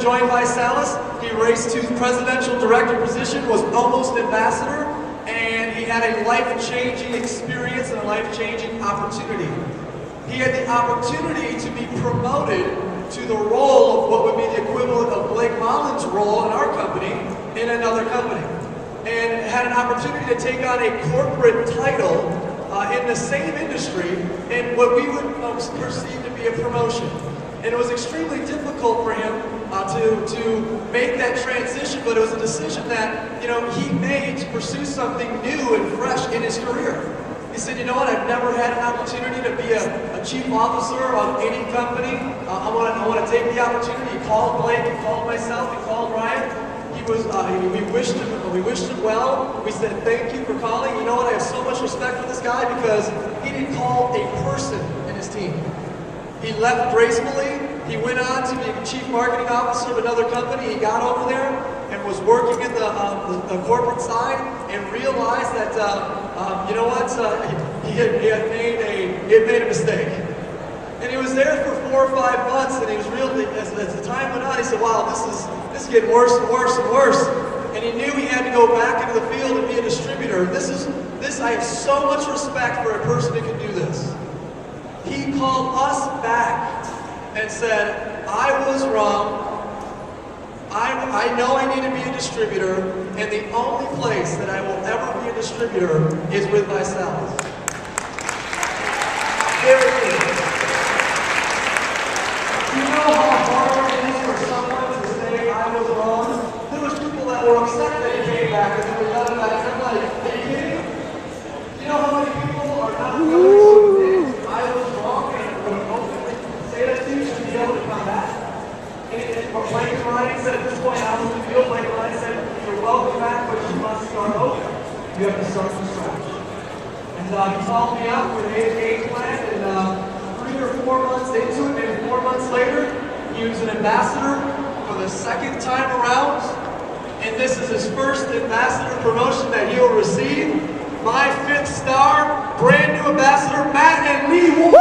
join Visalis, he raced to the presidential director position, was almost ambassador, and he had a life-changing experience and a life-changing opportunity. He had the opportunity to be promoted to the role of what would be the equivalent of Blake Mullen's role in our company in another company. And had an opportunity to take on a corporate title in the same industry in what we would perceive to be a promotion. And it was extremely difficult for him to make that transition, but it was a decision that he made to pursue something new and fresh in his career. He said, you know what, I've never had an opportunity to be a chief officer of any company. I want to take the opportunity. He called Blake, he called myself, he called Ryan. We wished him well. We said, thank you for calling. You know what, I have so much respect for this guy because he didn't call a person in his team. He left gracefully. He went on to be chief marketing officer of another company. He got over there and was working in the corporate side and realized that, you know what, he had made a mistake. And he was there for 4 or 5 months, and he was really, as the time went on, he said, wow, this is getting worse and worse and worse. And he knew he had to go back into the field and be a distributor. I have so much respect for a person who can do this. He called us back and said, I was wrong. I know I need to be a distributor, and the only place that I will ever be a distributor is with Visalis. Very good. You know how hard it is for someone to say I was wrong? There was people that were upset that he came back and they were done back. I'm like, are you kidding? You know how many people are not willing to admit I was wrong and would openly say that to you to be able to come back? And Blake Ryan said at this point out in the field, Blake Ryan said, you're welcome back, but you must start over. You have to start from scratch. And he called me up with a game plan, and 3 or 4 months into it, maybe 4 months later, he was an ambassador for the second time around, and this is his first ambassador promotion that he will receive. My 5th star, brand new ambassador, Matt Leigh Ward.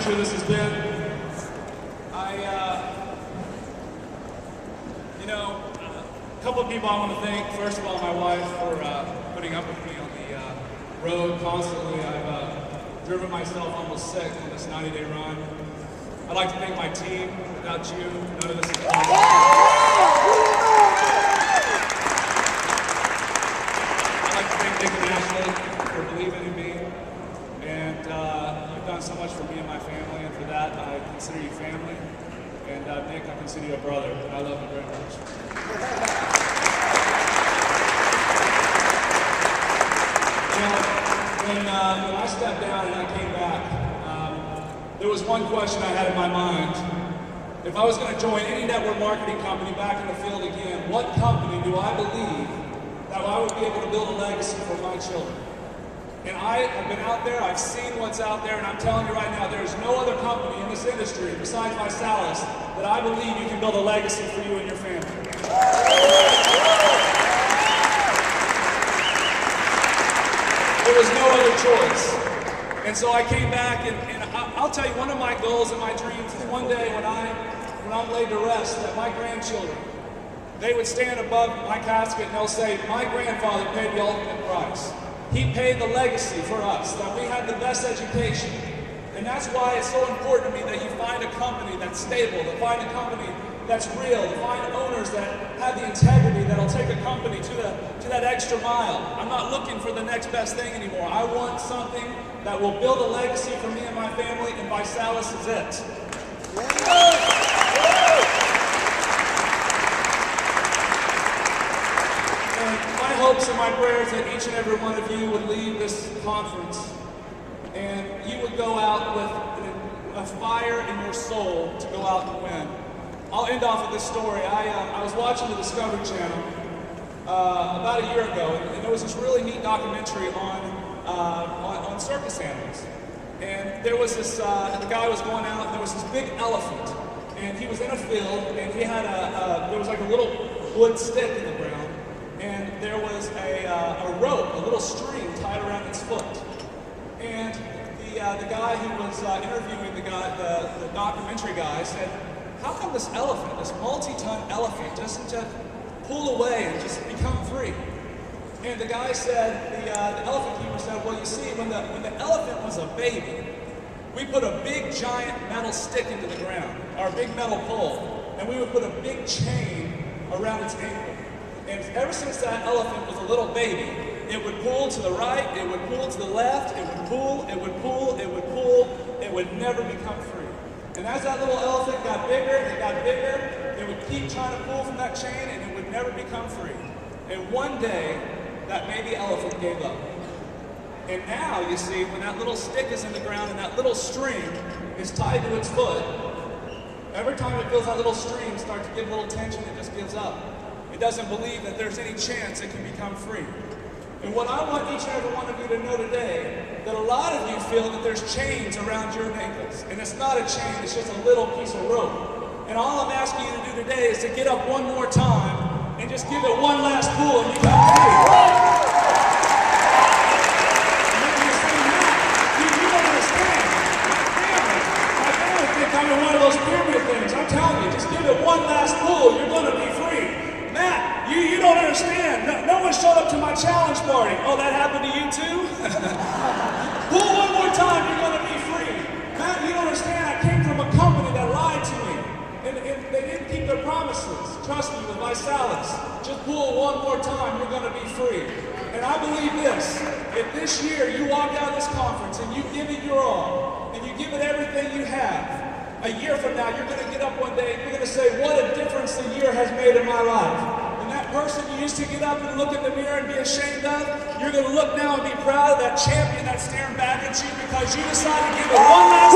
This has been. A couple of people I want to thank. First of all, my wife for putting up with me on the road constantly. I've driven myself almost sick on this 90-day run. I'd like to thank my team. Without you, none of this is possible. I'd like to thank Nick and Ashley for believing in me. that, I consider you family. And Nick, I consider you a brother. I love you very much. When I stepped down and I came back, there was one question I had in my mind. If I was going to join any network marketing company back in the field again, what company do I believe that I would be able to build a legacy for my children? And I have been out there, I've seen what's out there, and I'm telling you right now, there's no other company in this industry besides Visalis that I believe you can build a legacy for you and your family. There was no other choice. And so I came back, and I'll tell you, one of my goals and my dreams is one day when I'm laid to rest, that my grandchildren, they would stand above my casket and they'll say, my grandfather paid the ultimate price. He paid the legacy for us, that we had the best education. And that's why it's so important to me that you find a company that's stable, to find a company that's real, to find owners that have the integrity that'll take a company to that extra mile. I'm not looking for the next best thing anymore. I want something that will build a legacy for me and my family, and Visalis is it. My hopes and my prayers that each and every one of you would leave this conference and you would go out with a fire in your soul to go out and win. I'll end off with this story. I was watching the Discovery Channel about a year ago, and there was this really neat documentary on circus animals. And there was this, the guy was going out, and there was this big elephant, and he was in a field, and he had there was like a little wood stick in the ground, and there was a rope, a little string tied around its foot. And the guy who was interviewing the documentary guy said, how come this elephant, this multi-ton elephant, doesn't just pull away and just become free? And the guy said, the elephant keeper said, well, you see, when the elephant was a baby, we put a big giant metal stick into the ground, or a big metal pole, and we would put a big chain around its ankle. And ever since that elephant was a little baby, it would pull to the right, it would pull to the left, it would pull, it would pull, it would pull, it would never become free. And as that little elephant got bigger, it would keep trying to pull from that chain, and it would never become free. And one day, that baby elephant gave up. And now, you see, when that little stick is in the ground and that little string is tied to its foot, every time it feels that little string start to give a little tension, it just gives up. It doesn't believe that there's any chance it can become free. And what I want each and every one of you to know today, that a lot of you feel that there's chains around your ankles. And it's not a chain, it's just a little piece of rope. And all I'm asking you to do today is to get up one more time and just give it one last pull, and you got free. You don't understand. My family think I'm in one of those pyramid things. I'm telling you, just give it one last pull, you're going to be free. Matt, you don't understand. No one showed up to my challenge party. Oh, that happened to you too? Pull one more time, you're going to be free. Matt, you don't understand. I came from a company that lied to me. And they didn't keep their promises. Trust me, with Visalis, just pull one more time, you're going to be free. And I believe this. If this year you walk out of this conference and you give it your all, and you give it everything you have, a year from now, you're going to get up one day and you're going to say, what a difference the year has made in my life. And that person you used to get up and look in the mirror and be ashamed of, you're going to look now and be proud of that champion that's staring back at you because you decided to give it one last...